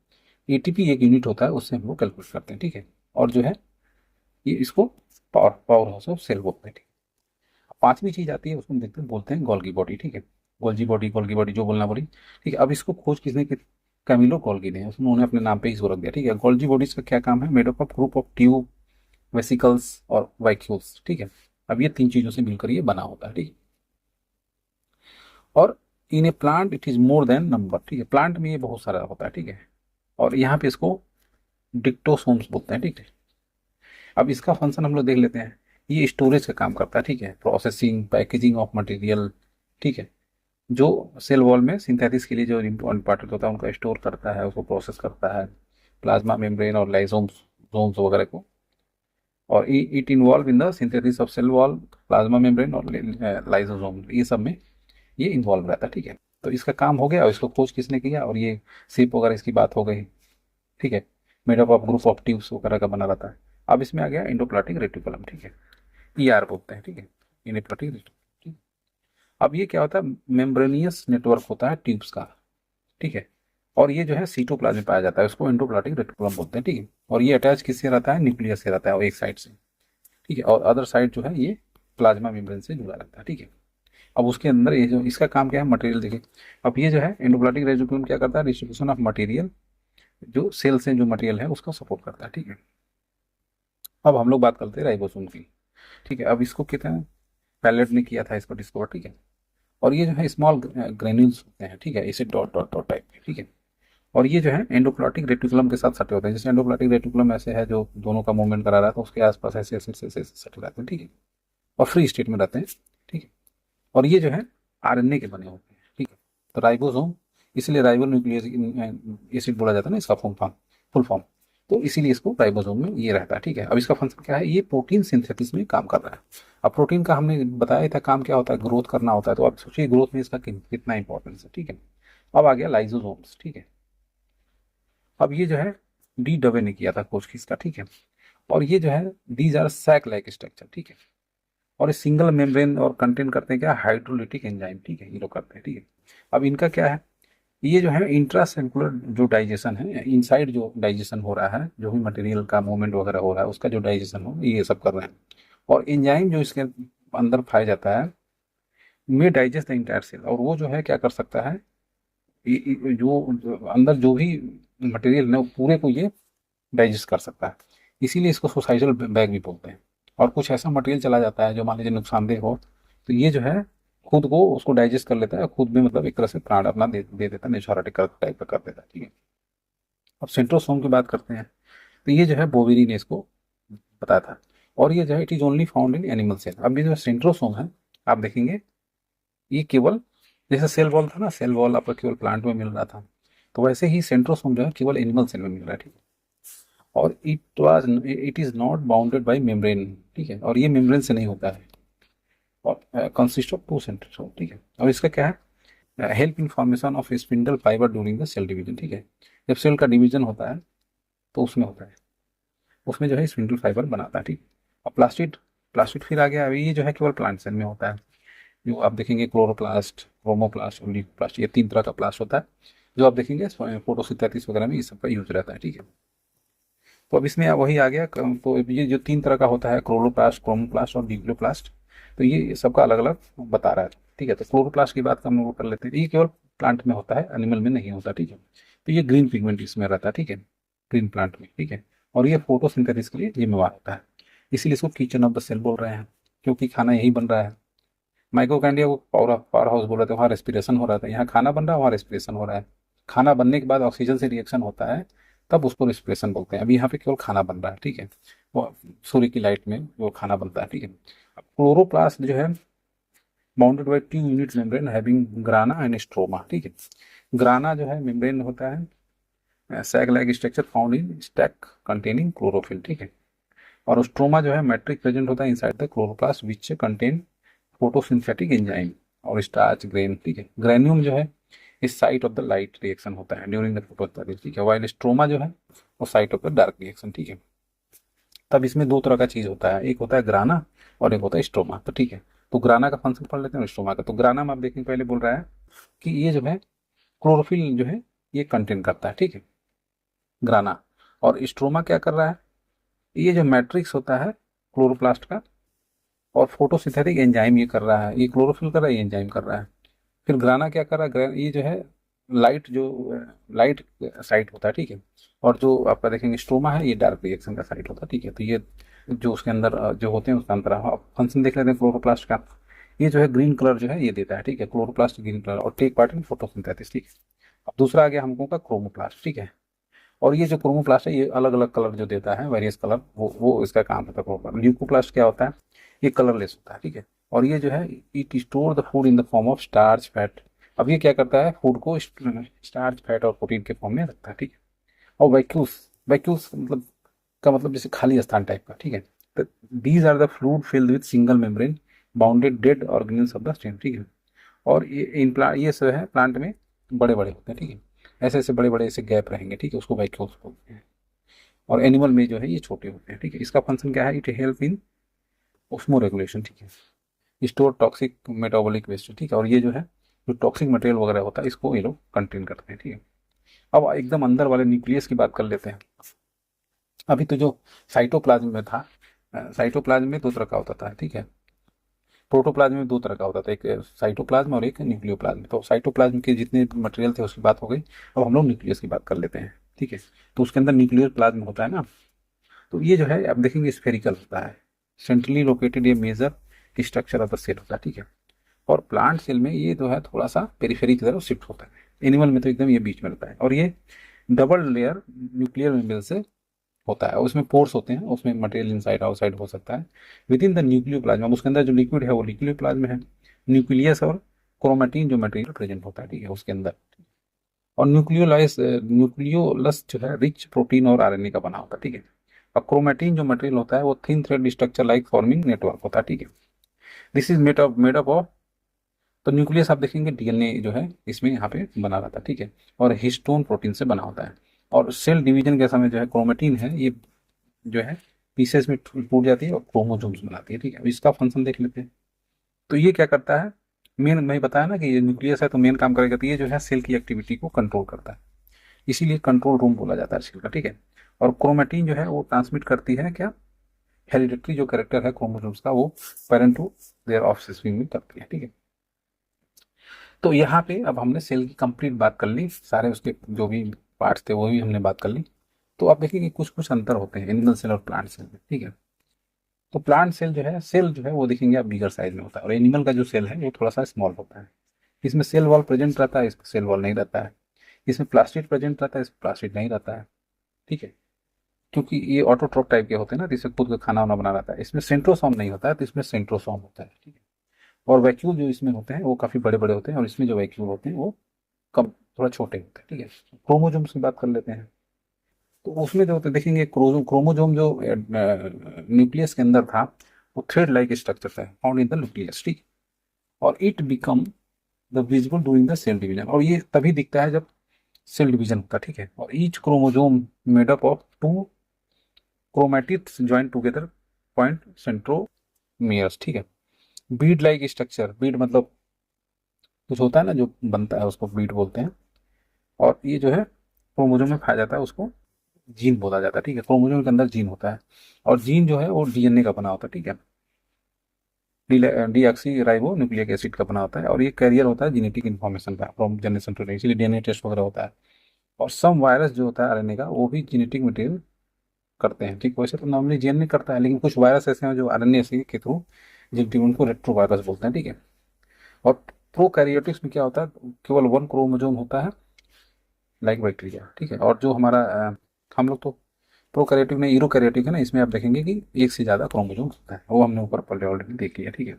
ATP एक यूनिट होता है, उससे हम लोग कैलकुलेट करते हैं, ठीक है। और जो है ये इसको पावर हाउस ऑफ सेल बोलते हैं, ठीक है। पांचवी चीज आती है, उसको हम देखते हैं, बोलते हैं गोल्गी बॉडी, ठीक है। गोल्गी बॉडी जो बोलना बोली, ठीक है। अब इसको खोज किसने की, कैमिलो गोल्गी ने, उन्होंने अपने नाम पे ही इसको रख दिया, ठीक है। गोल्गी बॉडीज का क्या काम है, made up of group of tube, vesicles और वाइक्यूल्स, ठीक है। अब ये 3 चीजों से मिलकर ये बना होता है, ठीक है। और in a plant it is more than number, ठीक है। प्लांट में ये बहुत सारा होता है, ठीक है। और यहाँ पे इसको डिक्टोसोम्स बोलते हैं, ठीक है। अब इसका फंक्शन हम लोग देख लेते हैं। ये स्टोरेज का काम करता है, ठीक है, प्रोसेसिंग पैकेजिंग ऑफ मटेरियल, ठीक है। जो सेल वॉल में सिंथेसिस के लिए जो इम्पोर्टेंट होता है उनका स्टोर करता है, उसको प्रोसेस करता है, प्लाज्मा मेम्ब्रेन और लाइसोम्स जोन्स वगैरह को। और it involve in the synthesis of cell wall, plasma membrane और लाइसोसोम, ये सब में ये इन्वॉल्व रहता है, ठीक है। तो इसका काम हो गया, और इसको खोज किसने किया, और ये शेप वगैरह इसकी बात हो गई, ठीक है। Made up of group of tubes वगैरह का बना रहता है। अब इसमें आ गया एंडोप्लाज्मिक रेटिकुलम, ठीक है, ईआर बोलते हैं, ठीक है, एंडोप्लाज्मिक रेटिकुलम। अब ये क्या होता है, मेम्ब्रेनियस नेटवर्क होता है ट्यूब्स का, ठीक है। और ये जो है सीटोप्लाज्म में पाया जाता है, उसको एंडोप्लाज्मिक रेटिकुलम बोलते हैं, ठीक है। और ये अटैच किससे रहता है, न्यूक्लियस से रहता है, और एक साइड से, ठीक है, और अदर साइड जो है ये प्लाज्मा मेम्ब्रेन से जुड़ा रहता है, ठीक है। अब उसके अंदर ये जो इसका काम क्या है, मटेरियल देखिए। अब ये जो है एंडोप्लाज्मिक रेटिकुलम क्या करता है, डिस्ट्रीब्यूशन ऑफ मटेरियल, जो सेल से जो मटेरियल है उसका सपोर्ट करता है, ठीक है। अब हम लोग बात करते हैं राइबोसोम की, ठीक है। अब इसको कहते हैं, पैलेट ने किया था इसको डिस्कवर, ठीक है। और ये जो है स्मॉल ग्रेन्यूल्स होते हैं, ठीक है, इसे डॉट डॉट डॉट टाइप के, ठीक है। और ये जो है एंडोप्लाज्मिक रेटिकुलम के साथ सटे होते हैं। जैसे एंडोप्लाज्मिक रेटिकुलम ऐसे है जो दोनों का मूवमेंट करा रहा है, तो उसके आसपास ऐसे ऐसे ऐसे ऐसे सटे रहते हैं, ठीक है, और फ्री स्टेट में रहते हैं, ठीक है। और ये जो है आरएनए के बने होते हैं, ठीक है। तो राइबोसोम, इसलिए राइबो न्यूक्लिक एसिड बोला जाता है ना इसका फुल फॉर्म। तो इसीलिए इसको राइबोसोम में ये रहता है, ठीक है। अब इसका फंक्शन क्या है, ये प्रोटीन सिंथेसिस में काम कर रहा है। अब प्रोटीन का हमने बताया था काम क्या होता है, ग्रोथ करना होता है। तो आप सोचिए ग्रोथ में इसका कितना इंपॉर्टेंस है, ठीक है। अब आ गया लाइजोसोम्स, ठीक है। अब ये जो है डी डबे ने किया था खोज किसका, ठीक है। और ये जो है these are sac like structure, ठीक है। और ये सिंगल मेम्ब्रेन और कंटेन करते हैं क्या, हाइड्रोलिटिक एंजाइम, ठीक है, ये लोग करते हैं, ठीक है। अब इनका क्या है, ये जो है इंट्रासेलुलर जो डाइजेशन है, इनसाइड जो डाइजेशन हो रहा है, जो भी मटेरियल का मूवमेंट वगैरह हो रहा है उसका जो डाइजेशन हो, ये सब कर रहे हैं। और एंजाइम जो इसके अंदर पाया जाता है, में डाइजेस्ट द इंटायर सेल, और वो जो है क्या कर सकता है, जो अंदर जो भी मटेरियल है वो पूरे को ये डाइजेस्ट कर सकता है। इसीलिए इसको सुसाइडल बैग भी बोलते हैं। और कुछ ऐसा मटेरियल चला जाता है जो मान लीजिए नुकसानदेह हो, तो ये जो है खुद को उसको डाइजेस्ट कर लेता है, खुद में मतलब एक तरह से प्राण अपना दे देता है, नेचुरलिटी टाइप का कर देता है, ठीक है। अब सेंट्रोसोम की बात करते हैं, तो ये जो है बोवेरी ने इसको बताया था। और ये जो है it is only found in animal cell. अब ये जो सेंट्रोसोम है, आप देखेंगे ये केवल, जैसे सेल वॉल था ना, सेल वॉल आपको केवल प्लांट में मिल रहा था, तो वैसे ही सेंट्रोसोम जो है केवल एनिमल सेल में मिल रहा है, ठीक है। और it is not bounded by membrane, ठीक है, और ये मेम्ब्रेन से नहीं होता है। और कंसिस्ट ऑफ टू सेंट्रोसोम, ठीक है। और इसका क्या है, help in formation of spindle fibre during the cell division, ठीक है। जब सेल का डिवीजन होता है तो उसमें होता है, उसमें जो है स्पिंडल फाइबर बनाता है, ठीक। और प्लास्टिड, प्लास्टिड फिर आ गया, अभी ये जो है केवल प्लांट सेल में होता है। जो आप देखेंगे क्लोरोप्लास्ट, क्रोमोप्लास्ट और लीफोप्लास्ट, ये तीन तरह का प्लास्ट होता है, जो आप देखेंगे फोटोसिंथेसिस वगैरह में इस सब का यूज रहता है, ठीक है। तो अब इसमें वही आ गया, तो ये जो तीन तरह का होता है, क्लोरोप्लास्ट, क्रोमोप्लास्ट और डिप्लोप्लास्ट, तो ये सबका अलग अलग बता रहा है, ठीक है। तो क्लोरोप्लास्ट की बात हम लोग कर लेते हैं। ये केवल प्लांट में होता है, एनिमल में नहीं होता, ठीक है। तो ये ग्रीन पिगमेंट इसमें रहता है, ठीक है, ग्रीन प्लांट में, ठीक है। और ये फोटोसिंथेसिस के लिए जिम्मेवार होता है, इसीलिए इसको किचन ऑफ द सेल बोल रहे हैं, क्योंकि खाना यही बन रहा है। माइक्रोकांडिया को पावर हाउस बोल रहे थे, वहाँ रेस्पिरेशन हो रहा था, यहाँ खाना बन रहा है, वहाँ रेस्पिरेशन हो रहा है। खाना बनने के बाद ऑक्सीजन से रिएक्शन होता है, तब उसको रेस्पिरेशन बोलते हैं। अभी यहाँ पे केवल खाना बन रहा है, ठीक है, वो सूर्य की लाइट में वो खाना बनता है, ठीक है। अब क्लोरोप्लास्ट जो है bounded by two unit membrane having grana and stroma, ठीक है। ग्राना जो है मेम्ब्रेन होता है, sac like structure found in stack containing chlorophyll, ठीक है। और स्ट्रोमा जो है मैट्रिक प्रेजेंट होता है inside the chloroplast which contain photosynthetic enzyme और स्टार्च ग्रेन, ठीक है। ग्रेन्यूम जो है इस site of the light reaction होता है ड्यूरिंग द फोटोसिंथेसिस, ठीक है। वाइल स्ट्रोमा जो है वो site of the dark reaction, ठीक है। तब इसमें दो तरह का चीज होता है, एक होता है ग्राना और एक होता है स्ट्रोमा, तो ठीक है। तो ग्राना का फंक्शन पढ़ लेते हैं और स्ट्रोमा का। तो ग्राना में आप देखेंगे पहले बोल रहा है कि ये जो है क्लोरोफिल जो है ये कंटेन करता है, ठीक है, ग्राना। और स्ट्रोमा क्या कर रहा है, ये जो मैट्रिक्स होता है क्लोरोप्लास्ट का, और फोटोसिंथेटिक एंजाइम ये कर रहा है, ये क्लोरोफिल कर रहा है, ये एंजाइम कर रहा है। फिर ग्राना क्या कर रहा है, ये जो है लाइट, जो लाइट साइट होता है, ठीक है। और जो आपका देखेंगे स्ट्रोमा है, ये डार्क रिएक्शन का साइट होता है, ठीक है। तो ये जो उसके अंदर जो होते हैं उसका अंतर फंक्शन देख लेते हैं क्लोरोप्लास्ट का। ये जो है ग्रीन कलर जो है ये देता है, ठीक है, क्लोरोप्लास्ट ग्रीन कलर, और टेक पार्ट इन फोटोसिंथेसिस, ठीक है। अब दूसरा आ गया हमको का क्रोमोप्लास्ट, ठीक है। और ये जो क्रोमोप्लास्ट है ये अलग अलग कलर जो देता है, वेरियस कलर, वो इसका काम होता है क्रोमोप्लास्ट। ल्यूकोप्लास्ट क्या होता है, ये कलरलेस होता है, ठीक है। और ये जो है it store the food in the form of starch fat. अब ये क्या करता है, फूड को स्टार्च फैट और प्रोटीन के फॉर्म में रखता है, ठीक है। और वैक्यूल्स, वैक्यूल्स मतलब का मतलब जैसे खाली स्थान टाइप का, ठीक है। तो these are the fluid filled with single membrane bounded dead organelles of the stem, ठीक है। और ये इन प्लांट, ये सब है प्लांट में बड़े बड़े होते हैं, ठीक है। ऐसे ऐसे बड़े बड़े ऐसे गैप रहेंगे, ठीक है, उसको वैक्यूल्स बोलते हैं। और एनिमल में जो है ये छोटे होते हैं, ठीक है। इसका फंक्शन क्या है, it help in osmo regulation, ठीक है, स्टोर टॉक्सिक मेटाबॉलिक वेस्ट, ठीक है। और ये जो है जो टॉक्सिक मटेरियल वगैरह होता है इसको ये लोग कंटेन करते हैं, ठीक है। अब एकदम अंदर वाले न्यूक्लियस की बात कर लेते हैं। अभी तो जो साइटोप्लाज्म में था, साइटोप्लाज्म में दो तरह का होता था, ठीक है। प्रोटोप्लाज्म में दो तरह का होता था, एक साइटोप्लाज्म और एक न्यूक्लियोप्लाज्म। तो साइटोप्लाज्म के जितने मटेरियल थे उसकी बात हो गई। अब हम लोग न्यूक्लियस की बात कर लेते हैं, ठीक है। तो उसके अंदर न्यूक्लियर प्लाज्म होता है ना, तो ये जो है आप देखेंगे स्फेरिकल होता है, सेंट्रली लोकेटेड, ये major structure of the cell होता है, ठीक है। और प्लांट सेल में ये जो है थोड़ा सा पेरिफेरी की तरफ शिफ्ट होता है। एनिमल में तो एकदम ये बीच में रहता है। और ये डबल लेयर न्यूक्लियर मेम्ब्रेन से होता है, उसमें पोर्स होते हैं, उसमें मटेरियल इनसाइड आउटसाइड हो सकता है विद इन द न्यूक्लियोप्लाज्म। अब उसके अंदर जो लिक्विड है वो न्यूक्लियोप्लाज्म है। न्यूक्लियस और क्रोमेटिन जो मटेरियल प्रेजेंट होता है, ठीक है, उसके अंदर। और न्यूक्लियोलस जो है रिच प्रोटीन और आरएनए का बना होता है, ठीक है। और क्रोमेटिन जो मटेरियल होता है वो thin thread structure like forming network होता है, ठीक है। This is made up of, तो न्यूक्लियस आप देखेंगे डीएनए जो है इसमें यहाँ पे बना रहता है, ठीक है। और हिस्टोन प्रोटीन से बना होता है। और सेल डिवीजन के समय जो है क्रोमेटिन है ये जो है पीसेस में टूट जाती है और क्रोमोसोम्स बनाती है, ठीक है। अब इसका फंक्शन देख लेते हैं। तो ये क्या करता है, मेन मैं बताया ना कि ये न्यूक्लियस है तो मेन काम करेगा, तो ये जो है सेल की एक्टिविटी को कंट्रोल करता है, इसीलिए कंट्रोल रूम बोला जाता है सेल का, ठीक है। और क्रोमेटिन जो है वो ट्रांसमिट करती है क्या, हेरिडिटरी जो कैरेक्टर है क्रोमोसोम्स का वो पेरेंट टू देयर ऑफस्प्रिंग में करती है, ठीक है। तो यहाँ पे अब हमने सेल की कंप्लीट बात कर ली, सारे उसके जो भी पार्ट्स थे वो भी हमने बात कर ली। तो आप देखिए कि कुछ कुछ अंतर होते हैं एनिमल सेल और प्लांट सेल में, ठीक है। तो प्लांट सेल जो है, सेल जो है वो देखेंगे आप बिगर साइज में होता है, और एनिमल का जो सेल है वो थोड़ा सा स्मॉल होता है। इसमें सेल वॉल प्रेजेंट रहता है, इसमें सेल वॉल नहीं रहता है। इसमें प्लास्टिड प्रेजेंट रहता है, इसमें प्लास्टिड नहीं रहता है, ठीक है। क्योंकि ये ऑटोट्रोप टाइप के होते हैं ना, तो इससे खुद का खाना वाना बना रहता है। इसमें सेंट्रोसोम नहीं होता है, तो इसमें सेंट्रोसोम होता है, ठीक है। और वैक्यूल जो इसमें होते हैं वो काफी बड़े बड़े होते हैं, और इसमें जो वैक्यूल होते हैं वो कम, थोड़ा छोटे होते हैं, ठीक है। क्रोमोजोम्स की बात कर लेते हैं। तो उसमें जो होते हैं देखेंगे क्रोमोजोम जो न्यूक्लियस के अंदर था वो थ्रेड लाइक स्ट्रक्चर था फाउंड इन द न्यूक्लियस, ठीक। और it become the visible during the cell division, और ये तभी दिखता है जब सेल डिवीजन होता है, ठीक है। और each chromosome made up of two chromatids join together point centromeres, ठीक है। बीड लाइक स्ट्रक्चर, बीड मतलब कुछ होता है ना जो बनता है उसको बीड बोलते हैं। और ये जो है क्रोमोजोम में पाया जाता है उसको जीन बोला जाता है, ठीक है। क्रोमोजोम के अंदर जीन होता है, और जीन जो है वो डीएनए का बना होता है, ठीक है। डीऑक्सी राइबो न्यूक्लिक एसिड का बना होता है, और ये कैरियर होता है जेनेटिक इन्फॉर्मेशन का फ्रॉम जनरेशन टू, इसीलिए डीएनए टेस्ट वगैरह होता है। और सम वायरस जो होता है आरएनए का वो भी जेनेटिक मटेरियल करते हैं, ठीक। वैसे तो नॉर्मली डीएनए करता है, लेकिन कुछ वायरस ऐसे हैं जो आरएनए के थ्रू जेनेटिक, उनको रेट्रो वायरस बोलते हैं, ठीक है। और प्रोकैरियोटिक्स में क्या होता है, केवल वन क्रोमोजोम होता है लाइक बैक्टीरिया, ठीक है। और जो हमारा हम लोग तो प्रोकैरियोटिक में यूरोकैरियोटिक है ना, इसमें आप देखेंगे कि एक से ज्यादा क्रोमोजोम होता है, वो हमने ऊपर पहले ऑलरेडी देख लिया, ठीक है।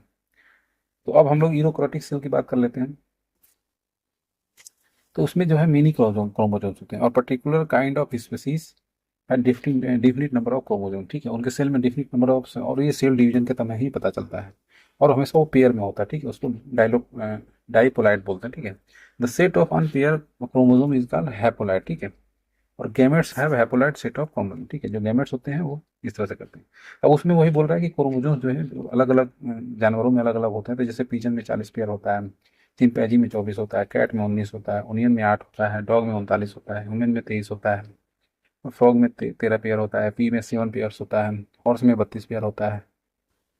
तो अब हम लोग यूरोकैरियोटिक सेल की बात कर लेते हैं। तो उसमें जो है मिनी क्रोमोजोम्स होते हैं, और particular kind of species definite number of chromosome, ठीक है। उनके सेल में डिफिनिट नंबर ऑफ, और ये सेल डिवीजन के समय ही पता चलता है। और हमेशा वो पेयर में होता है, ठीक है। उसको डाइपोलाइट बोलते हैं, ठीक है। The set of unpair chromosome is called haploid, ठीक है। और gametes have haploid set of chromosome, ठीक है। जो गैमेट्स होते हैं वो इस तरह से करते हैं। अब उसमें वही बोल रहा है कि क्रोमोजोम जो है अलग अलग जानवरों में अलग अलग होते हैं। तो जैसे पीजन में 40 पेयर होता है, चिंपैंजी में 24 होता है, कैट में 19 होता है, ओनियन में 8 होता है, डॉग में 39 होता है, ह्यूमन में 23 होता है, फ्रॉग में 13 पेयर होता है, पी में 7 पेयर्स होता है, हॉर्स में 32 पेयर होता है,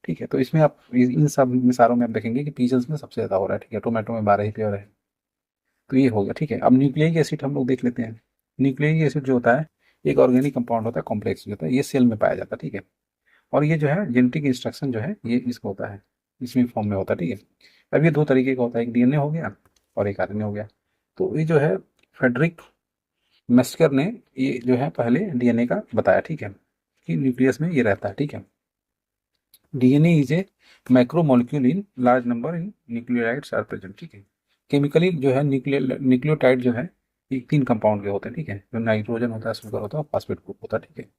ठीक है। तो इसमें आप इन सब मिसालों में आप देखेंगे कि पीजन्स में सबसे ज्यादा हो रहा है, ठीक है। टोमेटो में 12 ही पेयर है। तो ये हो गया, ठीक है। अब न्यूक्लिक एसिड हम लोग देख लेते हैं। न्यूक्लिक एसिड जो होता है एक ऑर्गेनिक कंपाउंड होता है, कॉम्प्लेक्स जो होता है, ये सेल में पाया जाता है, ठीक है। और ये जो है जेनेटिक इंस्ट्रक्शन जो है ये इसको होता है, इसमें फॉर्म में होता है, ठीक है। अब ये दो तरीके का होता है, एक डीएनए हो गया और एक आरएनए हो गया। तो ये जो है फेडरिक मेस्कर ने ये जो है पहले डीएनए का बताया, ठीक है, कि न्यूक्लियस में ये रहता है, ठीक है। DNA is a macromolecule in large number in nucleotides are present, ठीक है। केमिकली जो है न्यूक्लियोटाइड जो है ये 3 कंपाउंड के होते हैं, ठीक है, जो नाइट्रोजन होता है, सुगर होता है और फास्फेट ग्रुप होता है, ठीक है।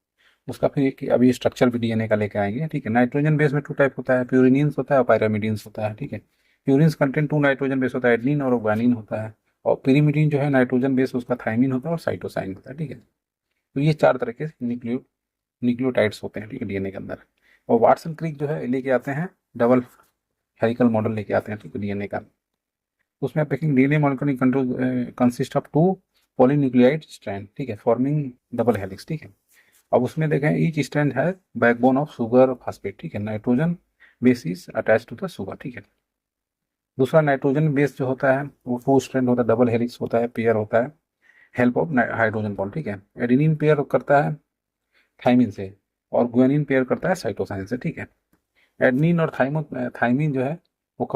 उसका फिर अभी स्ट्रक्चर भी डीएनए का लेके आएंगे, ठीक है। नाइट्रोजन बेस में 2 टाइप होता है, प्यूरिनिन्स होता है और पायरामिडिन्स होता है, ठीक है। प्यूरिन्स कंटेंट 2 नाइट्रोजन बेस होता है, एडनिन और ग्वानिन होता है, और पिरिमिडिन जो है नाइट्रोजन बेस उसका थाइमिन होता है और साइटोसाइन होता है, ठीक है। तो ये 4 तरह के न्यूक्लियोटाइड्स होते हैं, ठीक है, डीएनए के अंदर। और वाटसन क्रिक जो है लेके आते हैं डबल हेलिकल मॉडल लेके आते हैं, ठीक है, डीएनए का। उसमें आप देखेंगे DNA molecular control consist of 2 polynucleotide strand, ठीक है, फॉर्मिंग डबल हेलिक्स, ठीक है। अब उसमें देखें ईच स्ट्रैंड है बैकबोन ऑफ शुगर फास्फेट, ठीक है, nitrogen base is attach to the sugar, ठीक है। दूसरा नाइट्रोजन बेस जो होता है वो 2 स्ट्रैंड होता है, डबल हेलिक्स होता है, पेयर होता है, हेल्प ऑफ हाइड्रोजन बॉन्ड, ठीक है। एडेनिन पेयर करता है थाइमिन से और गुआनिन पेयर करता है साइटोसाइन से, ठीक है। एडनिन और थाइमिन जो है वो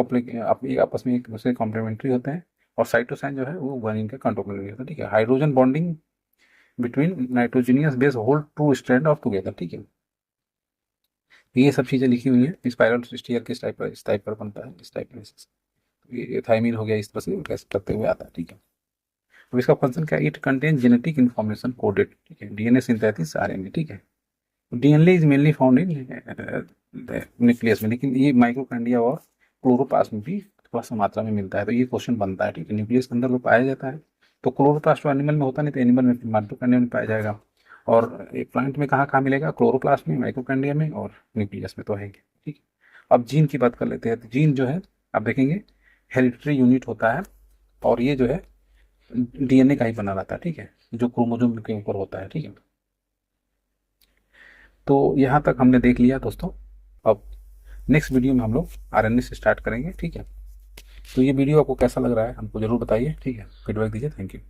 आपस में एक दूसरे कॉम्प्लीमेंट्री होते हैं, और साइटोसाइन जो है वो गुआनिन के कॉम्प्लीमेंट्री होता है, ठीक है। Hydrogen bonding between nitrogenous base hold 2 strand of together, ठीक है। ये सब चीजें लिखी हुई है। स्पाइरल स्टीयर किस टाइप पर बनता है, इस टाइप में ये थाइमिन हो गया, इस तरह से कैसे करते हुए आता है, ठीक है। अब इसका फंक्शन क्या है, it contain genetic information coded, ठीक है, डीएनए सिंथेसिस आरएनए, ठीक है। DNA is mainly found in nucleus में, लेकिन ये माइक्रोकांडिया और क्लोरोप्लास्ट में भी थोड़ा सा मात्रा में मिलता है। तो ये क्वेश्चन बनता है, ठीक है, न्यूक्लियस के अंदर तो पाया जाता है, तो क्लोरोप्लास्ट तो एनिमल में होता नहीं, तो एनिमल में माइक्रोकांडिया में पाया जाएगा। और एक प्लांट में कहाँ कहाँ मिलेगा, क्लोरोप्लास्ट में, माइक्रोकांडिया में और न्यूक्लियस में तो है, ठीक है। अब जीन की बात कर लेते हैं। तो जीन जो है आप देखेंगे हेरिडिटरी यूनिट होता है, और ये जो है डीएनए का ही बना रहता है, ठीक है, जो क्रोमोसोम के ऊपर होता है, ठीक है। तो यहाँ तक हमने देख लिया दोस्तों। अब नेक्स्ट वीडियो में हम लोग आरएनए से स्टार्ट करेंगे, ठीक है। तो ये वीडियो आपको कैसा लग रहा है हमको जरूर बताइए, ठीक है, फीडबैक दीजिए। Thank you.